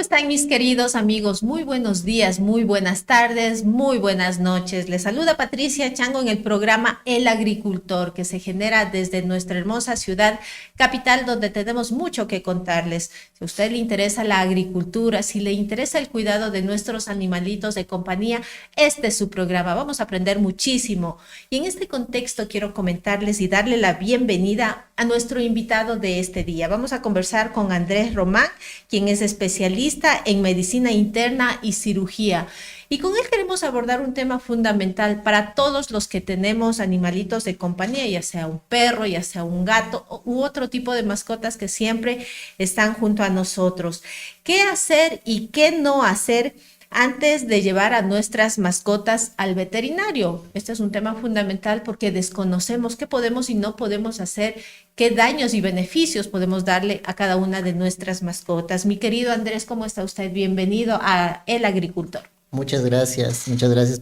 están mis queridos amigos? Muy buenos días, muy buenas tardes, muy buenas noches. Les saluda Patricia Chango en el programa El Agricultor, que se genera desde nuestra hermosa ciudad capital, donde tenemos mucho que contarles. Si a usted le interesa la agricultura, si le interesa el cuidado de nuestros animalitos de compañía, este es su programa. Vamos a aprender muchísimo. Y en este contexto quiero comentarles y darle la bienvenida a nuestro invitado de este día. Vamos a conversar con Andrés Román, quien es especialista en medicina interna y cirugía. Y con él queremos abordar un tema fundamental para todos los que tenemos animalitos de compañía, ya sea un perro, ya sea un gato u otro tipo de mascotas que siempre están junto a nosotros. ¿Qué hacer y qué no hacer antes de llevar a nuestras mascotas al veterinario? Este es un tema fundamental porque desconocemos qué podemos y no podemos hacer, qué daños y beneficios podemos darle a cada una de nuestras mascotas. Mi querido Andrés, ¿cómo está usted? Bienvenido a El Agricultor. Muchas gracias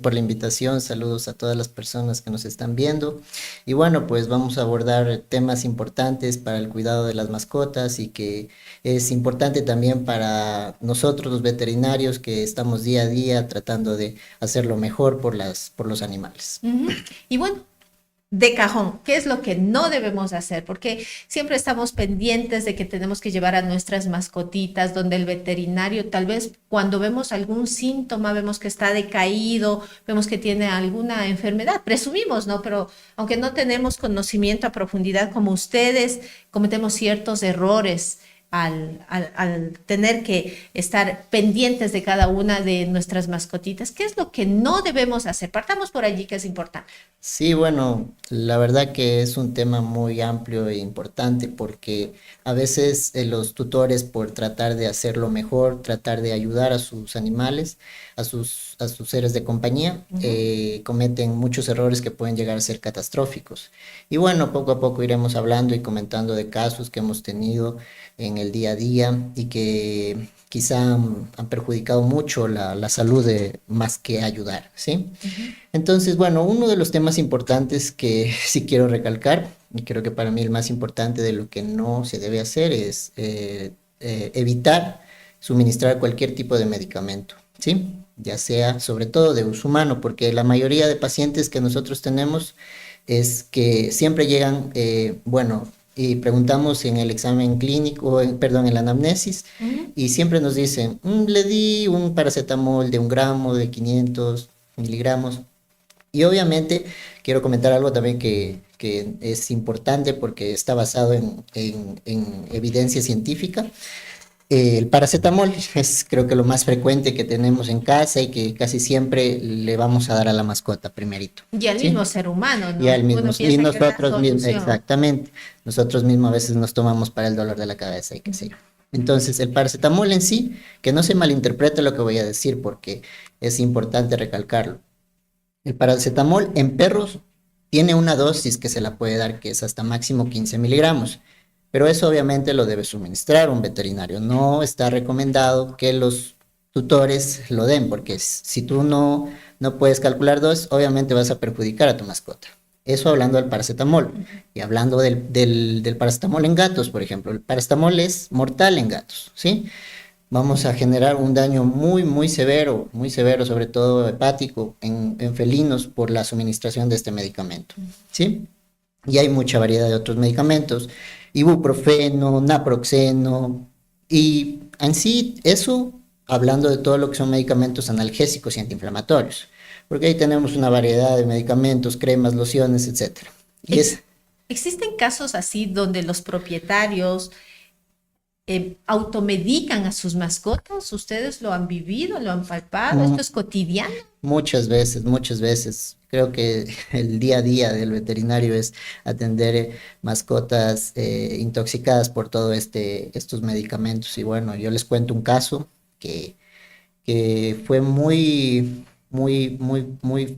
por la invitación. Saludos a todas las personas que nos están viendo. Y bueno, pues vamos a abordar temas importantes para el cuidado de las mascotas y que es importante también para nosotros los veterinarios que estamos día a día tratando de hacerlo mejor por los animales. Y bueno, de cajón, ¿qué es lo que no debemos hacer? Porque siempre estamos pendientes de que tenemos que llevar a nuestras mascotitas donde el veterinario, tal vez cuando vemos algún síntoma, vemos que está decaído, vemos que tiene alguna enfermedad, presumimos, ¿no? Pero aunque no tenemos conocimiento a profundidad como ustedes, cometemos ciertos errores al tener que estar pendientes de cada una de nuestras mascotitas. ¿Qué es lo que no debemos hacer? Partamos por allí, que es importante. Sí, bueno, la verdad que es un tema muy amplio e importante porque a veces los tutores por tratar de hacerlo mejor, tratar de ayudar a sus animales, a sus seres de compañía, cometen muchos errores que pueden llegar a ser catastróficos. Y bueno, poco a poco iremos hablando y comentando de casos que hemos tenido en el día a día y que quizá han perjudicado mucho la salud de, más que ayudar, ¿sí? Entonces, bueno, uno de los temas importantes que sí quiero recalcar, y creo que para mí el más importante de lo que no se debe hacer es evitar suministrar cualquier tipo de medicamento, ¿sí? Ya sea sobre todo de uso humano, porque la mayoría de pacientes que nosotros tenemos es que siempre llegan, bueno, y preguntamos en el examen clínico, perdón, en la anamnesis, y siempre nos dicen, le di un paracetamol de 1 gramo, de 500 miligramos. Y obviamente quiero comentar algo también que es importante porque está basado en evidencia científica. El paracetamol es creo que lo más frecuente que tenemos en casa y que casi siempre le vamos a dar a la mascota primerito. Y al ¿Sí? mismo ser humano, Y ¿no? al mismo, Uno y piensa que es la nosotros mismos, solución. exactamente, nosotros mismos a veces nos tomamos para el dolor de la cabeza y qué sé yo. Entonces, el paracetamol en sí, que no se malinterprete lo que voy a decir porque es importante recalcarlo. El paracetamol en perros tiene una dosis que se la puede dar, que es hasta máximo 15 miligramos, pero eso obviamente lo debe suministrar un veterinario. No está recomendado que los tutores lo den, porque si tú no puedes calcular dos, obviamente vas a perjudicar a tu mascota. Eso hablando del paracetamol. Y hablando del paracetamol en gatos, por ejemplo. El paracetamol es mortal en gatos, ¿sí? Vamos a generar un daño muy severo, sobre todo hepático, en felinos por la suministración de este medicamento, ¿sí? Y hay mucha variedad de otros medicamentos, ibuprofeno, naproxeno, y en sí eso, hablando de todo lo que son medicamentos analgésicos y antiinflamatorios, porque ahí tenemos una variedad de medicamentos, cremas, lociones, etcétera. Y Ex- es, ¿Existen casos así donde los propietarios automedican a sus mascotas? ¿Ustedes lo han vivido, lo han palpado? ¿Esto es cotidiano? muchas veces. Creo que el día a día del veterinario es atender mascotas intoxicadas por todo estos medicamentos. Y bueno, yo les cuento un caso que, que fue muy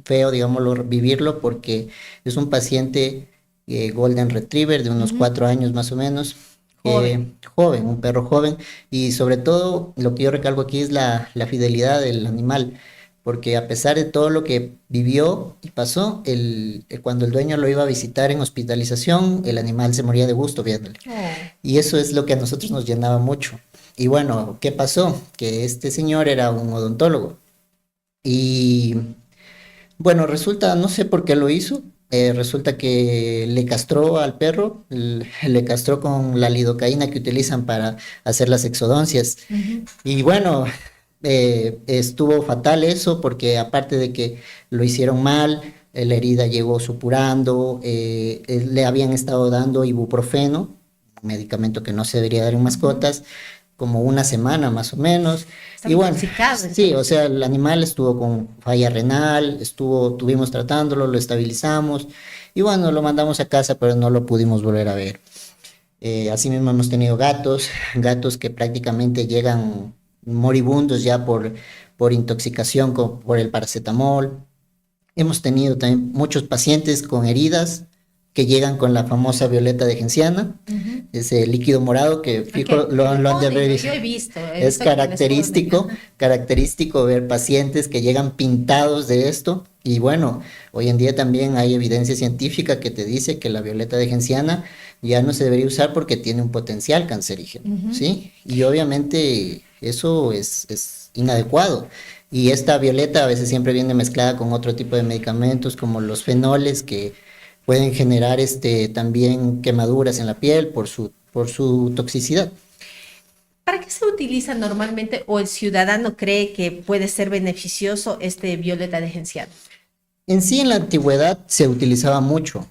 feo, digámoslo, vivirlo, porque es un paciente Golden Retriever de unos Ujú. 4 años más o menos, Joven. joven, un perro joven, y sobre todo lo que yo recalco aquí es la fidelidad del animal, porque a pesar de todo lo que vivió y pasó, cuando el dueño lo iba a visitar en hospitalización, el animal se moría de gusto viéndole. Oh. Y eso es lo que a nosotros nos llenaba mucho. Y bueno, ¿qué pasó? Que este señor era un odontólogo. Y bueno, resulta, no sé por qué lo hizo. Resulta que le castró al perro, le castró con la lidocaína que utilizan para hacer las exodoncias. Ujú. Y bueno, estuvo fatal eso porque aparte de que lo hicieron mal, la herida llegó supurando, le habían estado dando ibuprofeno, un medicamento que no se debería dar en Ujú. mascotas, como una semana más o menos. Estaba Y bueno, intoxicado sí, o entonces. sea, el animal estuvo con falla renal, tuvimos tratándolo, lo estabilizamos y bueno, lo mandamos a casa, pero no lo pudimos volver a ver. Asimismo hemos tenido gatos, gatos que prácticamente llegan moribundos ya por intoxicación por el paracetamol. Hemos tenido también muchos pacientes con heridas que llegan con la famosa violeta de genciana, Ujú. ese líquido morado que fijo Que le lo han de ponen, haber ¿no? visto. Yo he Es visto que les ponen. característico, Ajá. característico ver pacientes que llegan pintados de esto. Y bueno, hoy en día también hay evidencia científica que te dice que la violeta de genciana ya no se debería usar porque tiene un potencial cancerígeno, Ujú. ¿sí? Y obviamente eso es inadecuado. Y esta violeta a veces siempre viene mezclada con otro tipo de medicamentos como los fenoles que pueden generar también quemaduras en la piel por su toxicidad. ¿Para qué se utiliza normalmente o el ciudadano cree que puede ser beneficioso este violeta de genciana? En sí, en la antigüedad se utilizaba mucho,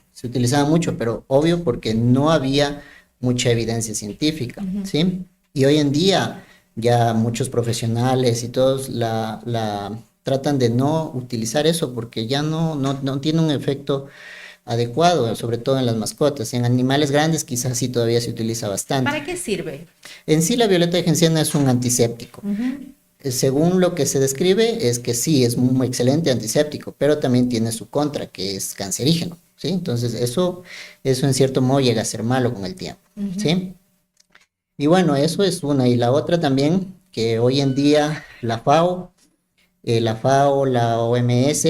pero obvio porque no había mucha evidencia científica, Ujú. ¿sí? Y hoy en día ya muchos profesionales y todos la tratan de no utilizar eso porque ya no tiene un efecto adecuado, sobre todo en las mascotas. En animales grandes quizás sí todavía se utiliza bastante. ¿Para qué sirve? En sí, la violeta de genciana es un antiséptico. Ujú. Según lo que se describe, es que sí, es un excelente antiséptico, pero también tiene su contra, que es cancerígeno, ¿sí? Entonces, eso en cierto modo llega a ser malo con el tiempo, Ujú. ¿sí? Y bueno, eso es una. Y la otra también, que hoy en día la OMS,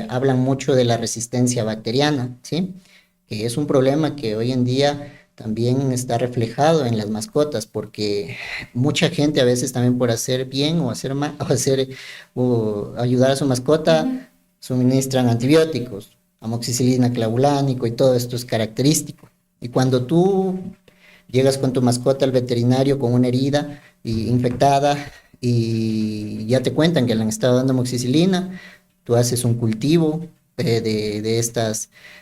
hablan mucho de la resistencia bacteriana, ¿sí? Que es un problema que hoy en día también está reflejado en las mascotas, porque mucha gente a veces también por hacer bien o hacer mal, o ayudar a su Ujú. mascota, suministran antibióticos, amoxicilina, clavulánico y todo esto es característico. Y cuando tú llegas con tu mascota al veterinario con una herida infectada y ya te cuentan que le han estado dando amoxicilina, tú haces un cultivo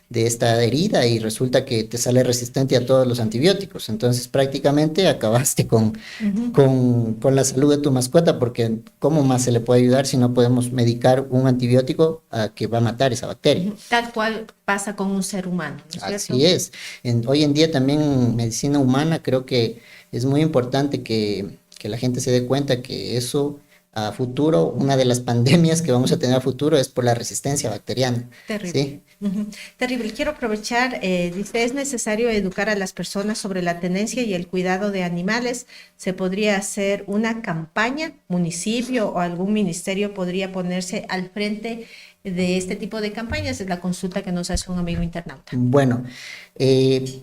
de esta herida y resulta que te sale resistente a todos los antibióticos. Entonces prácticamente acabaste Ujú. con la salud de tu mascota porque ¿cómo más se le puede ayudar si no podemos medicar un antibiótico que va a matar esa bacteria? Ujú. Tal cual pasa con un ser humano, ¿no es Así cierto? es. Hoy en día también en medicina humana creo que es muy importante que la gente se dé cuenta que eso a futuro, una de las pandemias que vamos a tener a futuro es por la resistencia bacteriana, Terrible. ¿sí? Ujú. Terrible. Quiero aprovechar, dice, es necesario educar a las personas sobre la tenencia y el cuidado de animales. ¿Se podría hacer una campaña? ¿Municipio o algún ministerio podría ponerse al frente de este tipo de campañas? Es la consulta que nos hace un amigo internauta. Bueno, eh,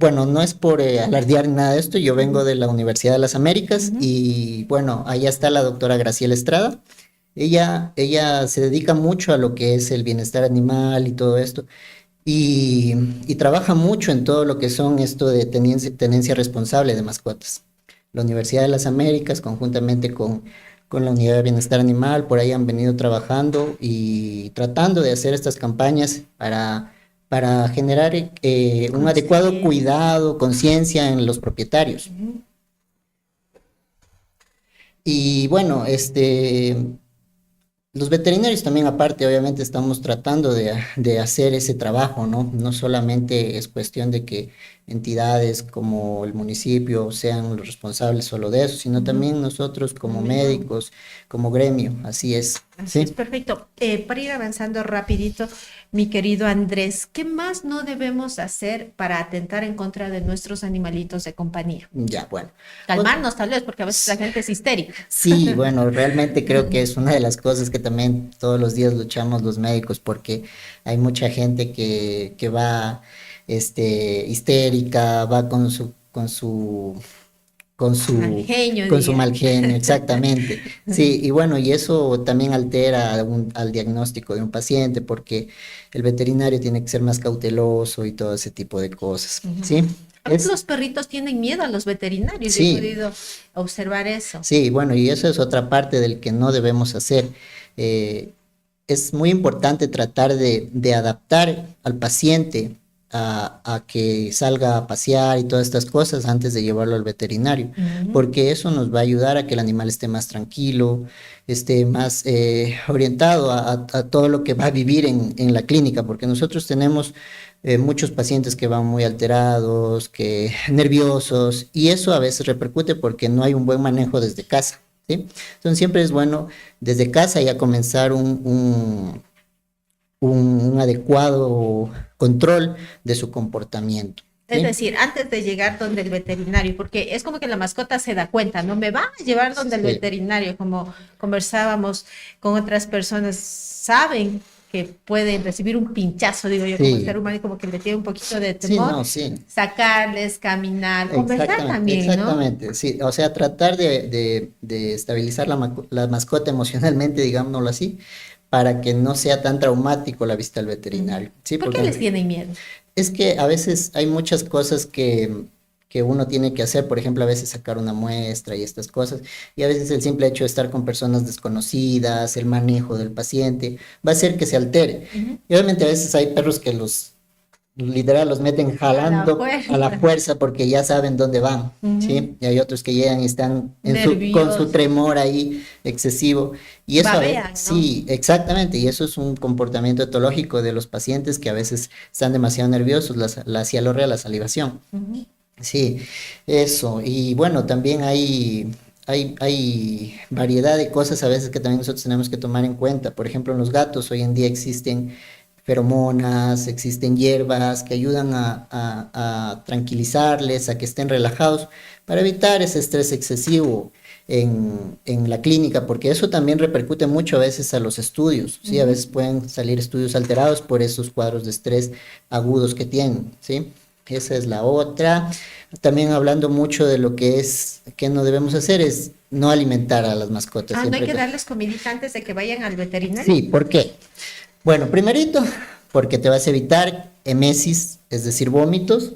bueno, no es por alardear ni nada de esto, yo vengo Ujú. de la Universidad de las Américas Ujú. y bueno, allá está la doctora Graciela Estrada. Ella se dedica mucho a lo que es el bienestar animal y todo esto. Y, y trabaja mucho en todo lo que son esto de tenencia responsable de mascotas. La Universidad de las Américas, conjuntamente con la Unidad de Bienestar Animal, por ahí han venido trabajando y tratando de hacer estas campañas para generar un adecuado Conciencia. cuidado, conciencia en los propietarios. Ujú. Y bueno, los veterinarios también aparte, obviamente, estamos tratando de hacer ese trabajo, ¿no? No solamente es cuestión de que entidades como el municipio sean los responsables solo de eso, sino Ujú. también nosotros como También. médicos, como gremio, así es, Así es, ¿sí? perfecto. Para ir avanzando rapidito, mi querido Andrés, ¿qué más no debemos hacer para atentar en contra de nuestros animalitos de compañía? Ya, bueno. Ot- Calmarnos tal vez, porque a veces la gente es histérica. Sí, bueno, realmente creo que es una de las cosas que también todos los días luchamos los médicos, porque hay mucha gente que va, histérica, va con su Mal genio, con su diga. mal genio, exactamente. Sí, y bueno, y eso también altera al diagnóstico de un paciente porque el veterinario tiene que ser más cauteloso y todo ese tipo de cosas, Ujú. ¿sí? A veces Es, los perritos tienen miedo a los veterinarios, yo he sí, podido observar eso. sí, bueno, y eso es otra parte del que no debemos hacer. Eh, es muy importante tratar de adaptar al paciente a que salga a pasear y todas estas cosas antes de llevarlo al veterinario, Ujú. porque eso nos va a ayudar a que el animal esté más tranquilo, esté más orientado a todo lo que va a vivir en la clínica, porque nosotros tenemos muchos pacientes que van muy alterados, que nerviosos, y eso a veces repercute porque no hay un buen manejo desde casa, ¿sí? Entonces siempre es bueno desde casa ya comenzar un adecuado control de su comportamiento, Es ¿sí? decir, antes de llegar donde el veterinario, porque es como que la mascota se da cuenta, no me va a llevar donde el Sí, veterinario, como conversábamos con otras personas, saben que pueden recibir un pinchazo, digo yo, como ser sí, humano, y como que le tiene un poquito de sí, temor, no, sí. sacarles, caminar, conversar Exactamente, también, ¿no? exactamente, sí, o sea, tratar de estabilizar la mascota emocionalmente, digámoslo así, para que no sea tan traumático la visita al Ujú. veterinario, ¿sí? ¿Por qué les Porque tienen miedo? es que a veces hay muchas cosas que uno tiene que hacer, por ejemplo, a veces sacar una muestra y estas cosas, y a veces el simple hecho de estar con personas desconocidas, el manejo del paciente, va a hacer que se altere. Ujú. Y obviamente a veces hay perros que literal, los meten A la jalando a la fuerza. fuerza porque ya saben dónde van, Ujú. ¿sí? Y hay otros que llegan y están con su Nerviosos, tremor ahí excesivo. Y eso a veces, babean, ¿no? sí, exactamente, y eso es un comportamiento etológico de los pacientes que a veces están demasiado nerviosos, la cialorrea, la salivación. Ujú. Sí, eso. Y bueno, también hay variedad de cosas a veces que también nosotros tenemos que tomar en cuenta. Por ejemplo, en los gatos hoy en día existen feromonas, existen hierbas que ayudan a tranquilizarles, a que estén relajados, para evitar ese estrés excesivo en la clínica, porque eso también repercute mucho a veces a los estudios, ¿sí? A Ujú. veces pueden salir estudios alterados por esos cuadros de estrés agudos que tienen, ¿sí? Esa es la otra. También hablando mucho de lo que es, que no debemos hacer es no alimentar a las mascotas Ah, no hay siempre. que darles comidita antes de que vayan al veterinario. Sí, ¿por qué? Bueno, primerito, porque te vas a evitar emesis, es decir, vómitos,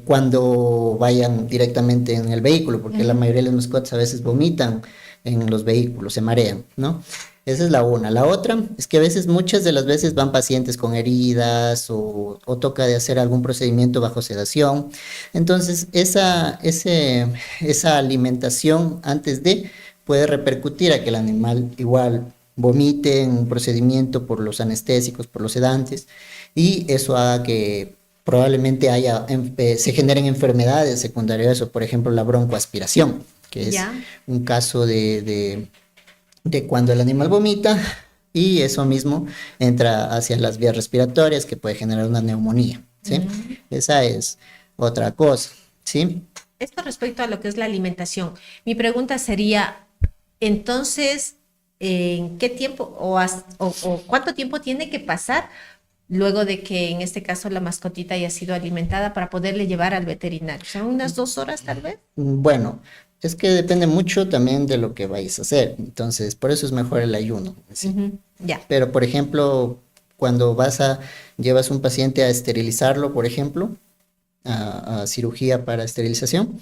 cuando vayan directamente en el vehículo, porque la Ujú. mayoría de las mascotas a veces vomitan en los vehículos, se marean, ¿no? Esa es la una. La otra es que a veces, muchas de las veces van pacientes con heridas o toca de hacer algún procedimiento bajo sedación. Entonces, esa alimentación antes de puede repercutir a que el animal igual vomite en un procedimiento por los anestésicos, por los sedantes, y eso haga que probablemente se generen enfermedades secundarias a eso, por ejemplo, la broncoaspiración, que es Ya. un caso de cuando el animal vomita y eso mismo entra hacia las vías respiratorias que puede generar una neumonía, ¿sí? Mm. Esa es otra cosa, ¿sí? Esto respecto a lo que es la alimentación. Mi pregunta sería, entonces, ¿en qué tiempo o cuánto tiempo tiene que pasar luego de que en este caso la mascotita haya sido alimentada para poderle llevar al veterinario? ¿Son unas 2 horas tal vez? Bueno, es que depende mucho también de lo que vais a hacer, entonces por eso es mejor el ayuno, ¿sí? Ujú. Ya. Pero, por ejemplo, cuando llevas un paciente a esterilizarlo, por ejemplo, a cirugía para esterilización,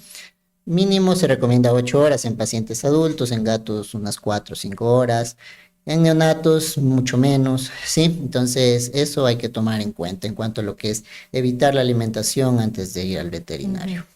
mínimo se recomienda 8 horas en pacientes adultos, en gatos unas 4 o 5 horas, en neonatos mucho menos, ¿sí? Entonces, eso hay que tomar en cuenta en cuanto a lo que es evitar la alimentación antes de ir al Ujú. veterinario,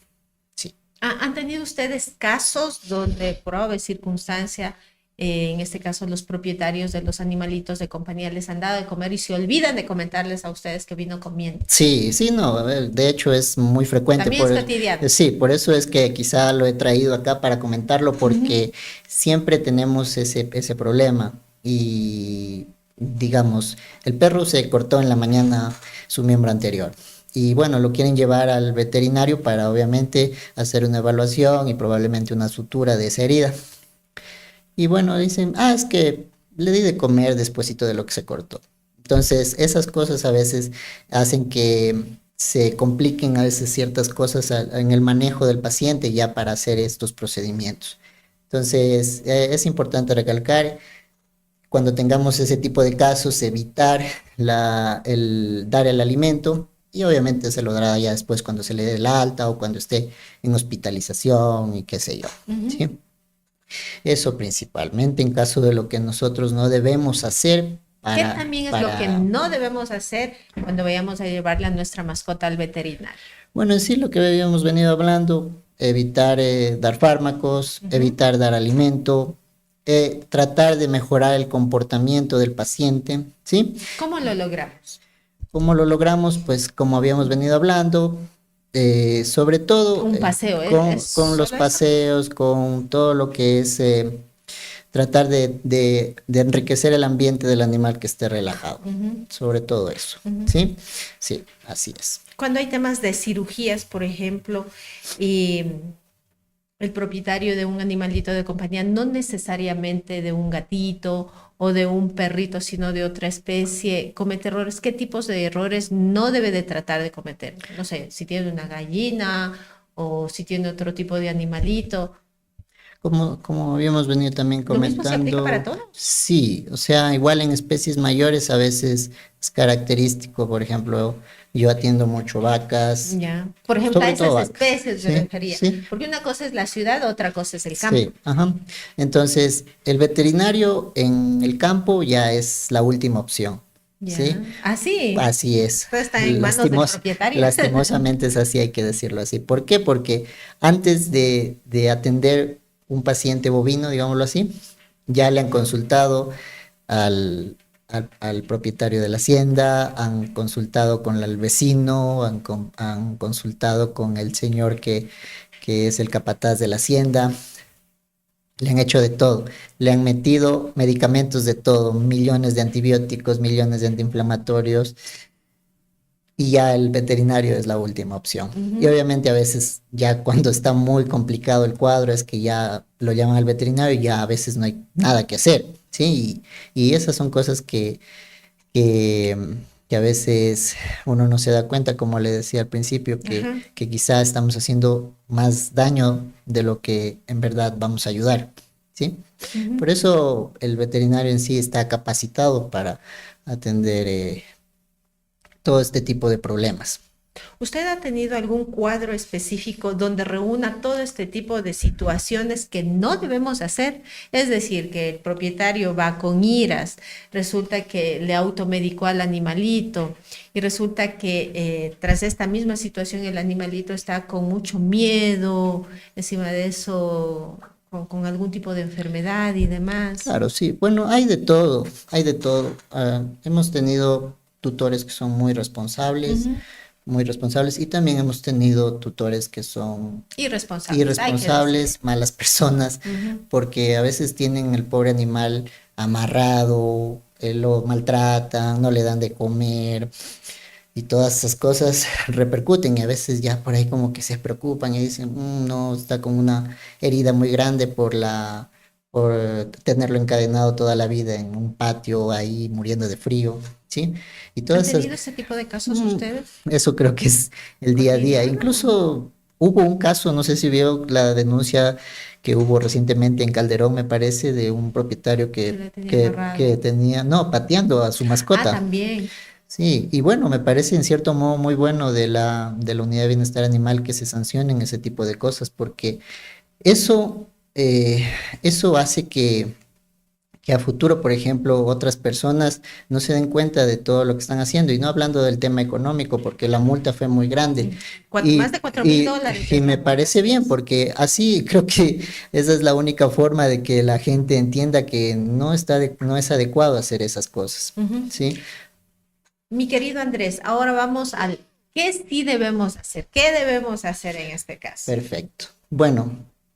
sí. ¿Han tenido ustedes casos donde por obra circunstancia, en este caso los propietarios de los animalitos de compañía les han dado de comer y se olvidan de comentarles a ustedes que vino comiendo? Sí, sí, no, a ver, de hecho es muy frecuente, También es cotidiano. sí, por eso es que quizá lo he traído acá para comentarlo, Ujú. porque siempre tenemos ese problema y digamos, el perro se cortó en la mañana su miembro anterior. Y bueno, lo quieren llevar al veterinario para obviamente hacer una evaluación y probablemente una sutura de esa herida. Y bueno, dicen, es que le di de comer despuesito de lo que se cortó. Entonces, esas cosas a veces hacen se compliquen a veces ciertas cosas en el manejo del paciente ya para hacer estos procedimientos. Entonces, es importante recalcar, cuando tengamos ese tipo de casos, evitar el dar el alimento, y obviamente se lo dará ya después cuando se le dé el alta o cuando esté en hospitalización y qué sé yo, ¿sí? Eso principalmente en caso de lo que nosotros no debemos hacer. ¿Qué también es lo que no debemos hacer cuando vayamos a llevarle a nuestra mascota al veterinario? Bueno, en sí lo que habíamos venido hablando, evitar dar fármacos, evitar dar alimento, tratar de mejorar el comportamiento del paciente, ¿sí? ¿Cómo lo logramos? ¿Cómo lo logramos? Pues como habíamos venido hablando, sobre todo un paseo, con los paseos, con todo lo que es tratar de enriquecer el ambiente del animal que esté relajado, sobre todo eso, ¿sí? Sí, así es. Cuando hay temas de cirugías, por ejemplo, y el propietario de un animalito de compañía, no necesariamente de un gatito o de un perrito, sino de otra especie, comete errores. ¿Qué tipos de errores no debe de tratar de cometer? No sé, si tiene una gallina o si tiene otro tipo de animalito. Como habíamos venido también comentando. ¿Lo mismo se aplica para todos? Sí, o sea, igual en especies mayores a veces es característico, por ejemplo, yo atiendo mucho vacas. Ya. Por ejemplo, a esas especies me refería. Sí. Porque una cosa es la ciudad, otra cosa es el campo. Sí, ajá. Entonces, el veterinario en el campo ya es la última opción. Ya. ¿Sí? Así. Así es. Todo está en manos del propietario. Lastimosamente es así, hay que decirlo así. ¿Por qué? Porque antes de atender un paciente bovino, digámoslo así, ya le han consultado al propietario de la hacienda, han consultado con el vecino, han consultado con el señor que es el capataz de la hacienda. Le han hecho de todo, le han metido medicamentos de todo, millones de antibióticos, millones de antiinflamatorios, y ya el veterinario es la última opción. Y obviamente a veces ya cuando está muy complicado el cuadro es que ya lo llaman al veterinario y ya a veces no hay nada que hacer, ¿sí? Y esas son cosas que a veces uno no se da cuenta, como le decía al principio, que quizá estamos haciendo más daño de lo que en verdad vamos a ayudar, ¿sí? Por eso el veterinario en sí está capacitado para atender todo este tipo de problemas. ¿Usted ha tenido algún cuadro específico donde reúna todo este tipo de situaciones que no debemos hacer? Es decir, que el propietario va con iras, resulta que le automedicó al animalito y resulta que tras esta misma situación el animalito está con mucho miedo, encima de eso con algún tipo de enfermedad y demás. Claro, sí. Bueno, hay de todo, hay de todo. Hemos tenido tutores que son muy responsables, y también hemos tenido tutores que son irresponsables, malas personas, porque a veces tienen el pobre animal amarrado, lo maltratan, no le dan de comer, y todas esas cosas repercuten, y a veces ya por ahí como que se preocupan y dicen, no, está con una herida muy grande por tenerlo encadenado toda la vida en un patio ahí muriendo de frío, ¿sí? Y todas ¿Han tenido ese tipo de casos ustedes? Eso creo que es el día a día. Incluso hubo un caso, no sé si vio la denuncia que hubo recientemente en Calderón, me parece, de un propietario que tenía, no, pateando a su mascota. También. Sí, y bueno, me parece en cierto modo muy bueno de la Unidad de Bienestar Animal que se sancionen ese tipo de cosas, porque eso hace que a futuro, por ejemplo, otras personas no se den cuenta de todo lo que están haciendo, y no hablando del tema económico, porque la multa fue muy grande. Más de $4,000. Y me parece bien, porque así creo que esa es la única forma de que la gente entienda que no es adecuado hacer esas cosas, ¿sí? Mi querido Andrés, ahora vamos al qué sí debemos hacer, qué debemos hacer en este caso. Perfecto. Bueno,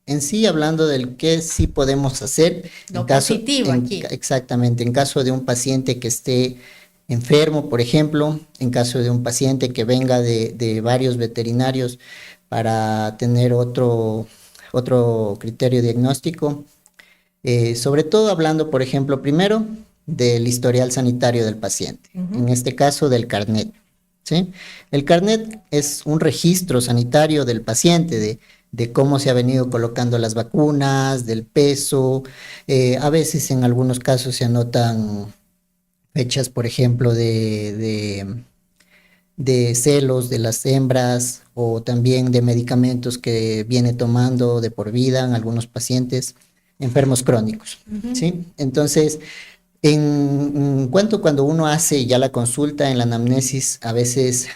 en sí, hablando del qué sí podemos hacer, exactamente, en caso de un paciente que esté enfermo, por ejemplo, en caso de un paciente que venga de varios veterinarios para tener otro criterio diagnóstico, sobre todo hablando, por ejemplo, primero del historial sanitario del paciente, en este caso del carnet, ¿sí? El carnet es un registro sanitario del paciente, de cómo se ha venido colocando las vacunas, del peso. A veces en algunos casos se anotan fechas, por ejemplo, de celos de las hembras o también de medicamentos que viene tomando de por vida en algunos pacientes enfermos crónicos, ¿sí? Entonces, en cuanto cuando uno hace ya la consulta en la anamnesis, a veces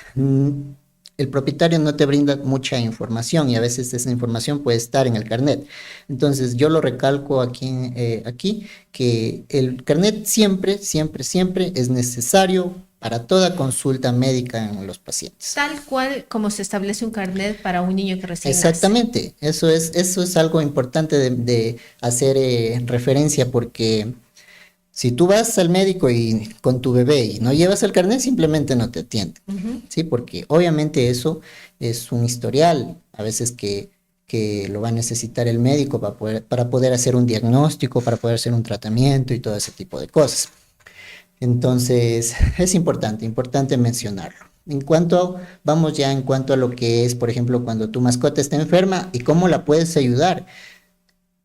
el propietario no te brinda mucha información y a veces esa información puede estar en el carnet. Entonces yo lo recalco aquí que el carnet siempre, siempre, siempre es necesario para toda consulta médica en los pacientes. Tal cual como se establece un carnet para un niño que recién nace. Exactamente, eso es algo importante de hacer referencia porque si tú vas al médico y con tu bebé y no llevas el carnet, simplemente no te atienden, ¿sí? Porque obviamente eso es un historial, a veces que lo va a necesitar el médico para poder hacer un diagnóstico, para poder hacer un tratamiento y todo ese tipo de cosas. Entonces, es importante mencionarlo. Vamos ya en cuanto a lo que es, por ejemplo, cuando tu mascota está enferma y cómo la puedes ayudar,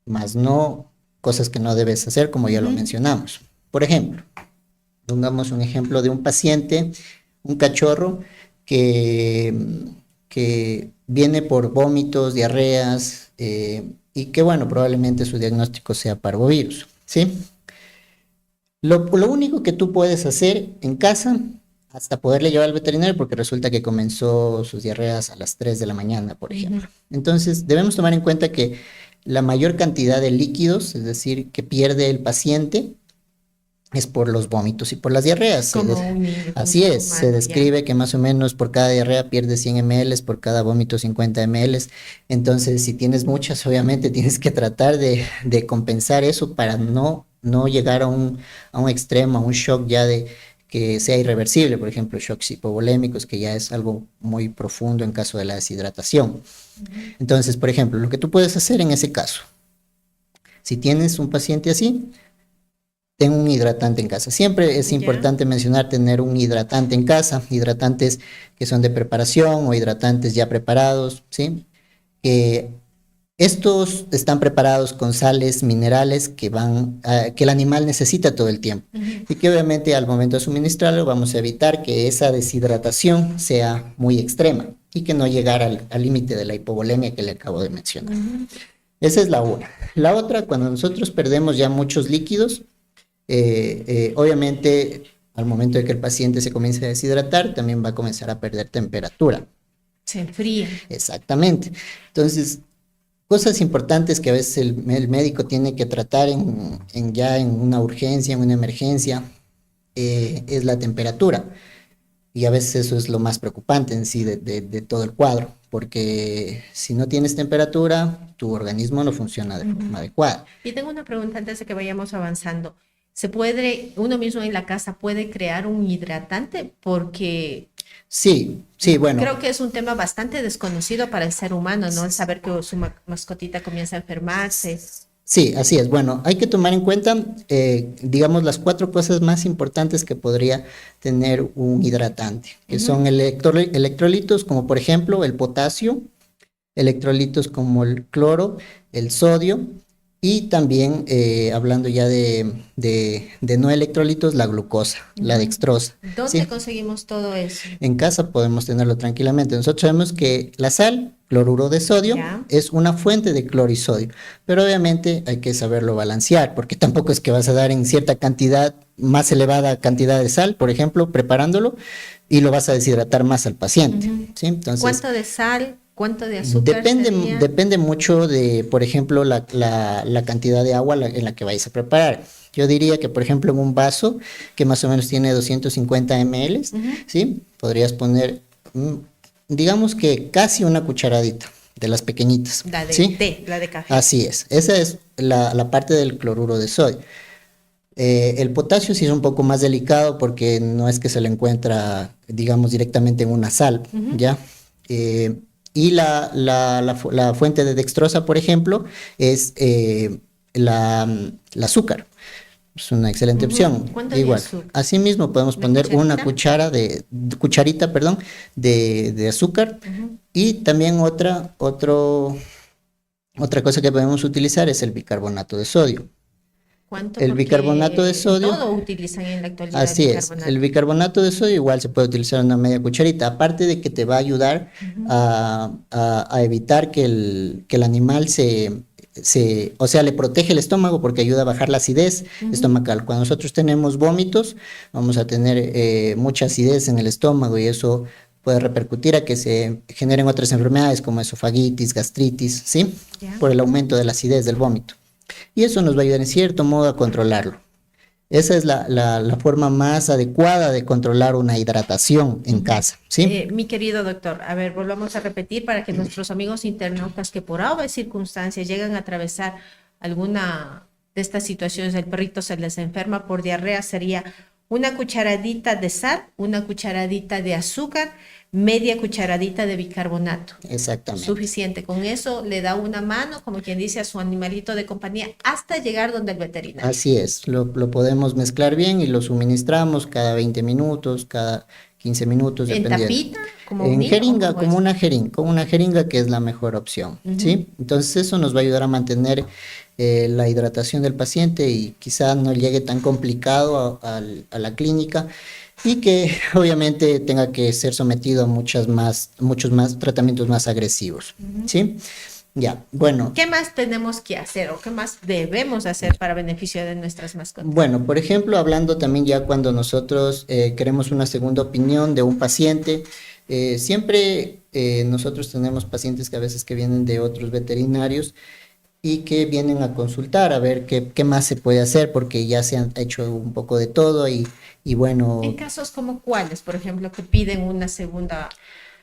más no cosas que no debes hacer, como ya lo mencionamos. Por ejemplo, pongamos un ejemplo de un paciente, un cachorro que viene por vómitos, diarreas, y que, bueno, probablemente su diagnóstico sea parvovirus, ¿sí? Lo único que tú puedes hacer en casa, hasta poderle llevar al veterinario, porque resulta que comenzó sus diarreas a las 3 de la mañana, por ejemplo. Entonces, debemos tomar en cuenta que la mayor cantidad de líquidos, es decir, que pierde el paciente, es por los vómitos y por las diarreas. Así es, se describe que más o menos por cada diarrea pierde 100 ml, por cada vómito 50 ml. Entonces, si tienes muchas, obviamente tienes que tratar de compensar eso para no llegar a un extremo, a un shock ya de que sea irreversible, por ejemplo, shocks hipovolémicos, que ya es algo muy profundo en caso de la deshidratación. Entonces, por ejemplo, lo que tú puedes hacer en ese caso, si tienes un paciente así, ten un hidratante en casa. Siempre es importante mencionar tener un hidratante en casa, hidratantes que son de preparación o hidratantes ya preparados, ¿sí? Estos están preparados con sales minerales que el animal necesita todo el tiempo y que obviamente al momento de suministrarlo vamos a evitar que esa deshidratación sea muy extrema y que no llegara al límite de la hipovolemia que le acabo de mencionar. Esa es la una. La otra, cuando nosotros perdemos ya muchos líquidos, obviamente al momento de que el paciente se comience a deshidratar, también va a comenzar a perder temperatura. Se enfría. Exactamente. Entonces, cosas importantes que a veces el médico tiene que tratar ya en una urgencia, en una emergencia, es la temperatura. Y a veces eso es lo más preocupante en sí de todo el cuadro, porque si no tienes temperatura, tu organismo no funciona de forma adecuada. Y tengo una pregunta antes de que vayamos avanzando. ¿Uno mismo en la casa puede crear un hidratante? Porque sí, bueno. Creo que es un tema bastante desconocido para el ser humano, ¿no? El saber que su mascotita comienza a enfermarse. Sí, así es. Bueno, hay que tomar en cuenta, digamos, las 4 cosas más importantes que podría tener un hidratante, que son electrolitos, como por ejemplo el potasio, electrolitos como el cloro, el sodio, y también, hablando ya de no electrolitos, la glucosa, la dextrosa. ¿Dónde conseguimos todo eso? En casa podemos tenerlo tranquilamente. Nosotros sabemos que la sal, cloruro de sodio, es una fuente de cloro y sodio, pero obviamente hay que saberlo balancear, porque tampoco es que vas a dar en cierta cantidad, más elevada cantidad de sal, por ejemplo, preparándolo, y lo vas a deshidratar más al paciente. ¿Sí? Entonces, ¿cuánto de sal? ¿Cuánto de azúcar? Depende mucho de, por ejemplo, la cantidad de agua en la que vais a preparar. Yo diría que, por ejemplo, en un vaso que más o menos tiene 250 ml, ¿sí? Podrías poner, digamos que casi una cucharadita de las pequeñitas. La de ¿sí? té, la de café. Así es. Esa es la parte del cloruro de sodio. El potasio sí es un poco más delicado porque no es que se le encuentra, digamos, directamente en una sal, ¿ya? Y la fuente de dextrosa, por ejemplo, es el azúcar. es una excelente opción. ¿Cuánto de Igual, azúcar? asimismo podemos poner una cucharita, perdón, de azúcar y también otra cosa que podemos utilizar es el bicarbonato de sodio. ¿Cuánto? El Porque bicarbonato de en sodio, todo utilizan en la actualidad el así es, bicarbonato. el bicarbonato de sodio igual se puede utilizar una media cucharita, aparte de que te va a ayudar a evitar que el animal o sea, le protege el estómago porque ayuda a bajar la acidez estomacal. Cuando nosotros tenemos vómitos, vamos a tener mucha acidez en el estómago y eso puede repercutir a que se generen otras enfermedades como esofagitis, gastritis, ¿sí? Ya. Por el aumento de la acidez del vómito. Y eso nos va a ayudar en cierto modo a controlarlo. Esa es la forma más adecuada de controlar una hidratación en casa, ¿sí? Mi querido doctor, a ver, volvamos a repetir para que nuestros amigos internautas que por obvias circunstancias llegan a atravesar alguna de estas situaciones, el perrito se les enferma por diarrea, sería una cucharadita de sal, una cucharadita de azúcar, media cucharadita de bicarbonato. Exactamente. Suficiente. Con eso le da una mano, como quien dice, a su animalito de compañía hasta llegar donde el veterinario. Así es, lo podemos mezclar bien y lo suministramos cada 20 minutos, cada 15 minutos, ¿En dependiendo. tapita? ¿Como En unida, jeringa, o cómo como es? una jeringa que es la mejor opción, ¿sí? Entonces eso nos va a ayudar a mantener la hidratación del paciente y quizá no llegue tan complicado a la clínica y que obviamente tenga que ser sometido a muchos más tratamientos más agresivos, ¿sí? Ya, bueno. ¿Qué más tenemos que hacer o qué más debemos hacer para beneficio de nuestras mascotas? Bueno, por ejemplo, hablando también ya cuando nosotros queremos una segunda opinión de un paciente, siempre nosotros tenemos pacientes que a veces que vienen de otros veterinarios y que vienen a consultar a ver qué más se puede hacer porque ya se han hecho un poco de todo y bueno. En casos como cuáles, por ejemplo, que piden una segunda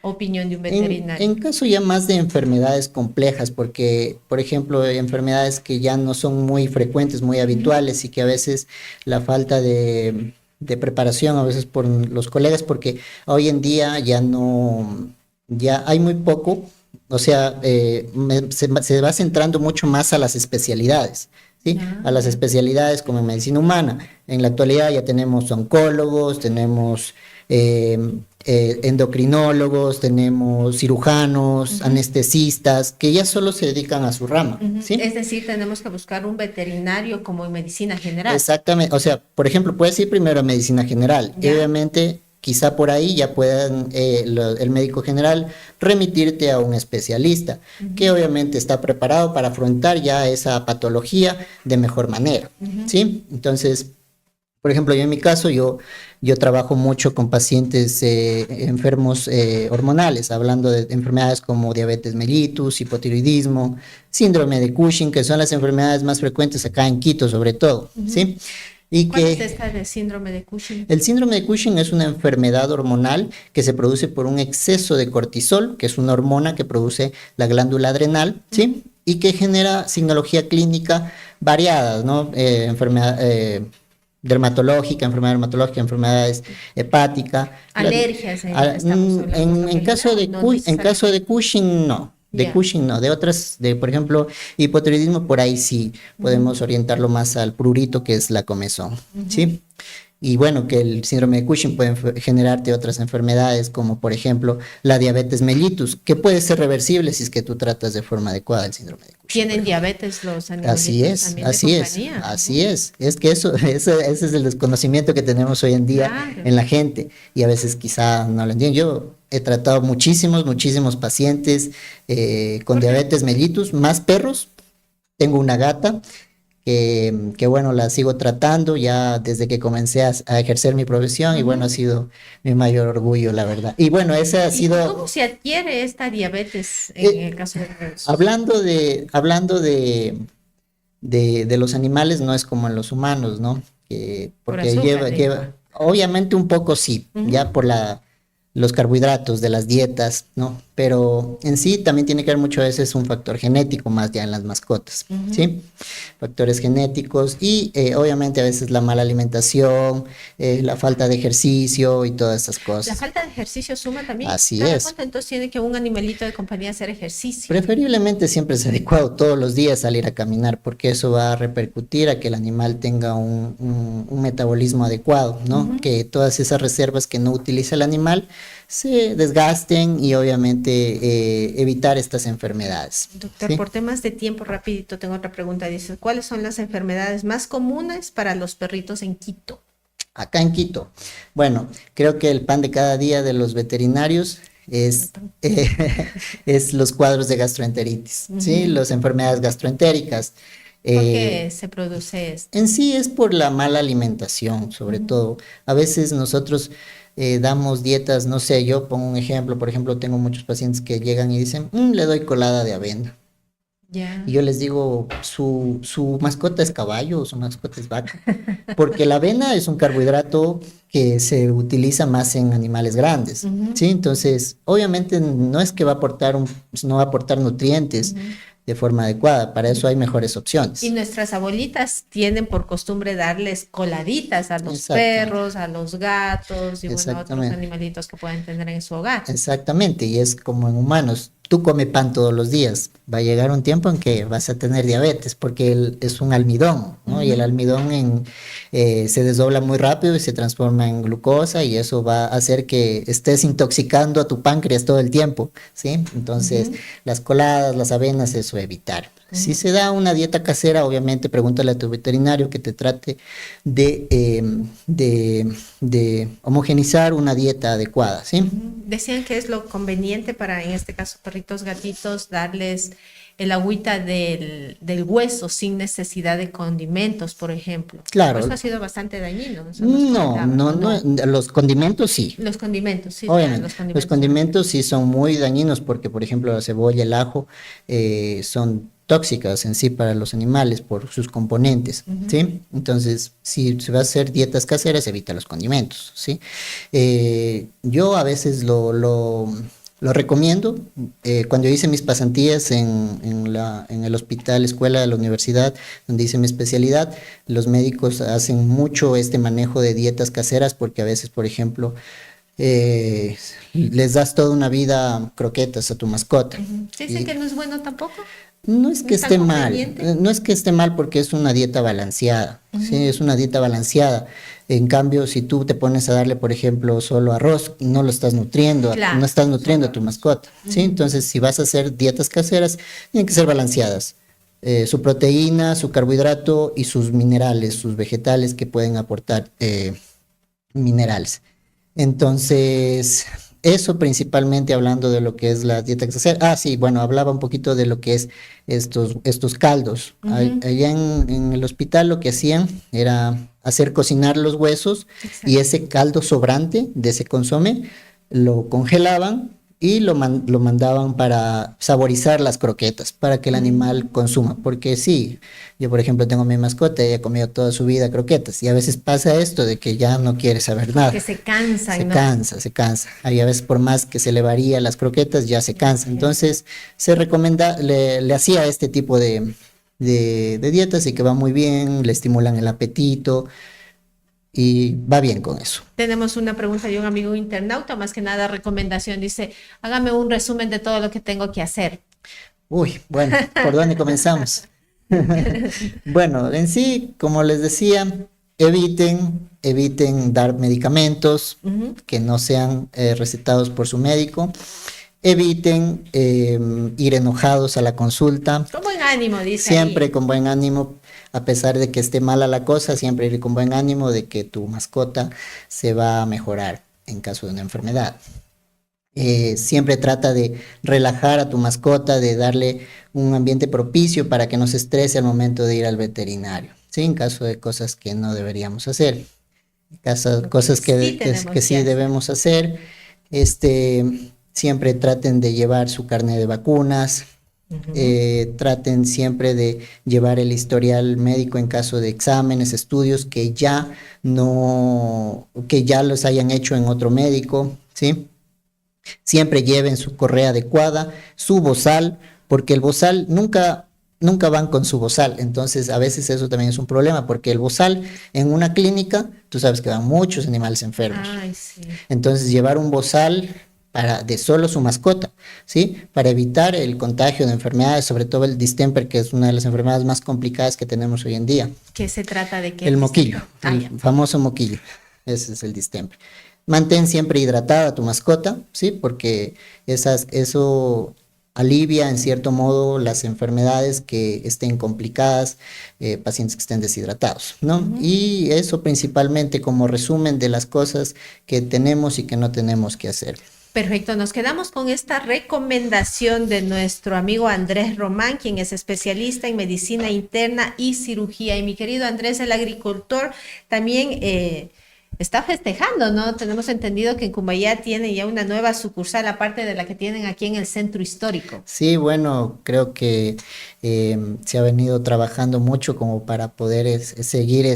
opinión de un veterinario. En caso ya más de enfermedades complejas, porque, por ejemplo, enfermedades que ya no son muy frecuentes, muy habituales y que a veces la falta de preparación, a veces por los colegas, porque hoy en día ya hay muy poco, o sea, se va centrando mucho más a las especialidades. ¿Sí? A las especialidades como en medicina humana. En la actualidad ya tenemos oncólogos, tenemos endocrinólogos, tenemos cirujanos, anestesistas, que ya solo se dedican a su rama. ¿Sí? Es decir, tenemos que buscar un veterinario como en medicina general. Exactamente, o sea, por ejemplo, puedes ir primero a medicina general y obviamente quizá por ahí ya puedan el médico general remitirte a un especialista que obviamente está preparado para afrontar ya esa patología de mejor manera, ¿sí? Entonces, por ejemplo, yo en mi caso, yo trabajo mucho con pacientes enfermos hormonales, hablando de enfermedades como diabetes mellitus, hipotiroidismo, síndrome de Cushing, que son las enfermedades más frecuentes acá en Quito sobre todo, ¿sí? Y ¿Cuál es esta de síndrome de Cushing? El síndrome de Cushing es una enfermedad hormonal que se produce por un exceso de cortisol, que es una hormona que produce la glándula adrenal, ¿sí? Y que genera signología clínica variadas, ¿no? Dermatológica, enfermedades hepáticas. Alergias. En caso de Cushing, no. De Cushing no, de otras, por ejemplo, hipotiroidismo, por ahí sí podemos orientarlo más al prurito, que es la comezón, ¿sí? Y bueno, que el síndrome de Cushing puede generarte otras enfermedades, como por ejemplo la diabetes mellitus, que puede ser reversible si es que tú tratas de forma adecuada el síndrome de Cushing. ¿Tienen diabetes los animales? Así es. Es que ese es el desconocimiento que tenemos hoy en día en la gente y a veces quizá no lo entienden. Yo he tratado muchísimos pacientes con diabetes mellitus, más perros. Tengo una gata que bueno, la sigo tratando ya desde que comencé a ejercer mi profesión y bueno, ha sido mi mayor orgullo, la verdad. Y bueno, ese ha sido... ¿Cómo se adquiere esta diabetes en el caso de los... Hablando de los animales, no es como en los humanos, ¿no? Porque lleva, obviamente un poco sí, ya por los carbohidratos de las dietas, ¿no? pero en sí también tiene que ver mucho a veces un factor genético más ya en las mascotas, ¿sí? Factores genéticos y obviamente a veces la mala alimentación, la falta de ejercicio y todas esas La cosas. falta de ejercicio suma también. Así ¿Cada es. cuánto entonces tiene que un animalito de compañía hacer ejercicio? Preferiblemente siempre es adecuado todos los días salir a caminar porque eso va a repercutir a que el animal tenga un metabolismo adecuado, ¿no? Que todas esas reservas que no utiliza el animal se desgasten y obviamente evitar estas enfermedades. Doctor, ¿Sí? por temas de tiempo, rapidito, tengo otra pregunta. Dice, ¿cuáles son las enfermedades más comunes para los perritos en Quito? Acá en Quito, bueno, creo que el pan de cada día de los veterinarios eh, es los cuadros de gastroenteritis, ¿sí? Las enfermedades gastroentéricas. ¿Por Eh, qué se produce esto? En sí es por la mala alimentación, sobre todo. A veces nosotros damos dietas, no sé, yo pongo un ejemplo, por ejemplo, tengo muchos pacientes que llegan y dicen, le doy colada de avena. Ya. Y yo les digo, su mascota es caballo o su mascota es vaca, porque la avena es un carbohidrato que se utiliza más en animales grandes, ¿sí? Entonces, obviamente no es que va a aportar no va a aportar nutrientes de forma adecuada, para eso hay mejores opciones. Y nuestras abuelitas tienen por costumbre darles coladitas a los Exactamente. perros, a los gatos y bueno, a otros Exactamente. animalitos que pueden tener en su hogar. Exactamente, y es como en humanos. Tú comes pan todos los días, va a llegar un tiempo en que vas a tener diabetes porque es un almidón, ¿no? Y el almidón se desdobla muy rápido y se transforma en glucosa y eso va a hacer que estés intoxicando a tu páncreas todo el tiempo, ¿sí? Entonces, las coladas, las avenas, eso evitar. Si se da una dieta casera, obviamente pregúntale a tu veterinario que te trate de homogenizar una dieta adecuada, ¿sí? Decían que es lo conveniente para, en este caso, perritos, gatitos, darles el agüita del hueso sin necesidad de condimentos, por ejemplo. Claro. Eso ha sido bastante dañino. Eso nos No, comentaban, no, ¿o no? no, los condimentos sí. Los condimentos, sí, ya, Obviamente, los los condimentos. condimentos sí son muy dañinos porque, por ejemplo, la cebolla, el ajo son tóxicas en sí para los animales por sus componentes, ¿sí? Entonces, si se va a hacer dietas caseras, evita los condimentos, ¿sí? Yo a veces lo recomiendo. Cuando hice mis pasantías en el hospital, escuela de la universidad, donde hice mi especialidad, los médicos hacen mucho este manejo de dietas caseras porque a veces, por ejemplo, les das toda una vida croquetas a tu mascota. Dicen que no es bueno tampoco. No es que ¿Es tan esté mal, conveniente? no es que esté mal porque es una dieta balanceada, ¿sí? Es una dieta balanceada. En cambio, si tú te pones a darle, por ejemplo, solo arroz, no lo estás nutriendo, Claro, no estás nutriendo a tu mascota, ¿sí? Entonces, si vas a hacer dietas caseras, tienen que ser balanceadas. Su proteína, su carbohidrato y sus minerales, sus vegetales que pueden aportar minerales. Entonces, eso principalmente hablando de lo que es la dieta casera. Ah, sí, bueno, hablaba un poquito de lo que es estos caldos. Allá en el hospital lo que hacían era hacer cocinar los huesos y ese caldo sobrante de ese consomé lo congelaban y lo mandaban para saborizar las croquetas, para que el animal consuma. Porque sí, yo por ejemplo tengo mi mascota, ella ha comido toda su vida croquetas y a veces pasa esto de que ya no quiere saber nada. Que se cansan, Se ¿no? cansa, se cansa. Ahí a veces por más que se le varía las croquetas, ya se cansa. Entonces se recomienda, le hacía este tipo de dietas y que va muy bien, le estimulan el apetito y va bien con eso. Tenemos una pregunta de un amigo internauta, más que nada recomendación. Dice, hágame un resumen de todo lo que tengo que hacer. Uy, bueno, ¿por dónde comenzamos? Bueno, en sí, como les decía, eviten dar medicamentos que no sean recetados por su médico. Eviten ir enojados a la consulta. Con buen ánimo, dice Siempre ahí. con buen ánimo, a pesar de que esté mala la cosa, siempre ir con buen ánimo de que tu mascota se va a mejorar en caso de una enfermedad. Siempre trata de relajar a tu mascota, de darle un ambiente propicio para que no se estrese al momento de ir al veterinario, ¿sí? En caso de cosas que no deberíamos hacer, cosas que sí debemos hacer, siempre traten de llevar su carnet de vacunas. Traten siempre de llevar el historial médico en caso de exámenes, estudios que ya los hayan hecho en otro médico, ¿sí? Siempre lleven su correa adecuada, su bozal, porque el bozal nunca van con su bozal. Entonces, a veces eso también es un problema, porque el bozal en una clínica, tú sabes que van muchos animales enfermos. Ay, sí. Entonces, llevar un bozal de solo su mascota, ¿sí? Para evitar el contagio de enfermedades, sobre todo el distemper, que es una de las enfermedades más complicadas que tenemos hoy en día. ¿Qué se trata de qué? El moquillo, Ah, el ya. famoso moquillo. Ese es el distemper. Mantén siempre hidratada a tu mascota, ¿sí? Porque eso alivia en cierto modo las enfermedades que estén complicadas, pacientes que estén deshidratados, ¿no? Y eso principalmente como resumen de las cosas que tenemos y que no tenemos que hacer. Perfecto, nos quedamos con esta recomendación de nuestro amigo Andrés Román, quien es especialista en medicina interna y cirugía. Y mi querido Andrés, el agricultor, también está festejando, ¿no? Tenemos entendido que en Cumbayá tiene ya una nueva sucursal, aparte de la que tienen aquí en el centro histórico. Sí, bueno, creo que se ha venido trabajando mucho como para poder seguir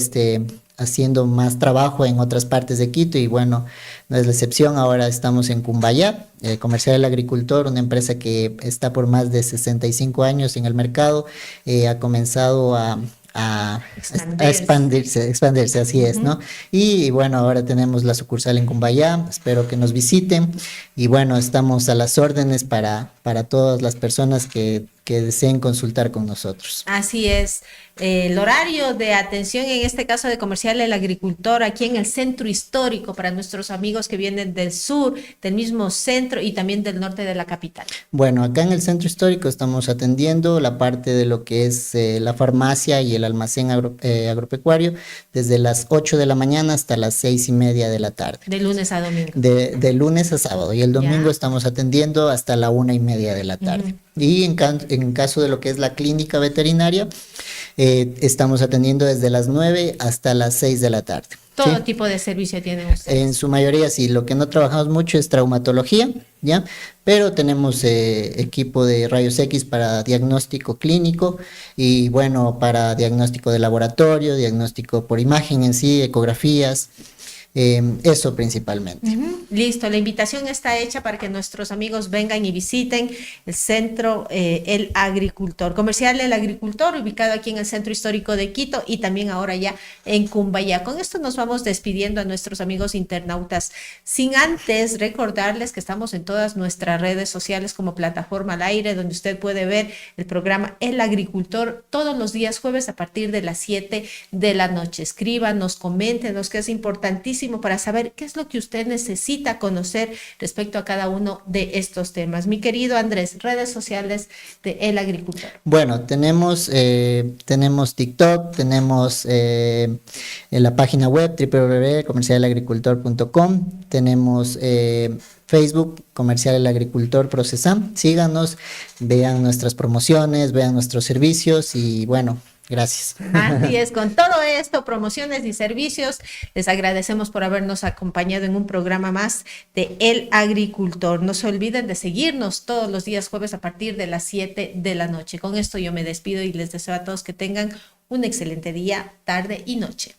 haciendo más trabajo en otras partes de Quito y bueno, no es la excepción. Ahora estamos en Cumbayá, Comercial del Agricultor, una empresa que está por más de 65 años en el mercado, ha comenzado a expandirse, así es, ¿no? Y bueno, ahora tenemos la sucursal en Cumbayá, espero que nos visiten y bueno, estamos a las órdenes para todas las personas que deseen consultar con nosotros. Así es. El horario de atención, en este caso de Comercial El Agricultor, aquí en el centro histórico, para nuestros amigos que vienen del sur, del mismo centro y también del norte de la capital. Bueno, acá en el centro histórico estamos atendiendo la parte de lo que es la farmacia y el almacén agropecuario desde las 8 de la mañana hasta las 6:30 de la tarde. De lunes a domingo. De lunes a sábado. Y el domingo Ya. estamos atendiendo hasta la 1:30 de la tarde. Y en caso de lo que es la clínica veterinaria, estamos atendiendo desde las 9 hasta las 6 de la tarde. Todo ¿sí? tipo de servicio tienen ustedes. En su mayoría sí, lo que no trabajamos mucho es traumatología, ¿ya? Pero tenemos equipo de rayos X para diagnóstico clínico y bueno, para diagnóstico de laboratorio, diagnóstico por imagen en sí, ecografías, eso principalmente. Listo, la invitación está hecha para que nuestros amigos vengan y visiten el centro El Agricultor, Comercial El Agricultor, ubicado aquí en el centro histórico de Quito y también ahora ya en Cumbayá. Con esto nos vamos despidiendo a nuestros amigos internautas, sin antes recordarles que estamos en todas nuestras redes sociales como Plataforma al Aire, donde usted puede ver el programa El Agricultor todos los días jueves a partir de las 7 de la noche. Escríbanos, coméntenos, que es importantísimo para saber qué es lo que usted necesita conocer respecto a cada uno de estos temas. Mi querido Andrés, redes sociales de El Agricultor. Bueno, tenemos TikTok, tenemos en la página web www.comercialelagricultor.com, tenemos Facebook, Comercial El Agricultor Procesam. Síganos, vean nuestras promociones, vean nuestros servicios y bueno, gracias. Así es, con todo esto, promociones y servicios, les agradecemos por habernos acompañado en un programa más de El Agricultor. No se olviden de seguirnos todos los días jueves a partir de las 7 de la noche. Con esto yo me despido y les deseo a todos que tengan un excelente día, tarde y noche.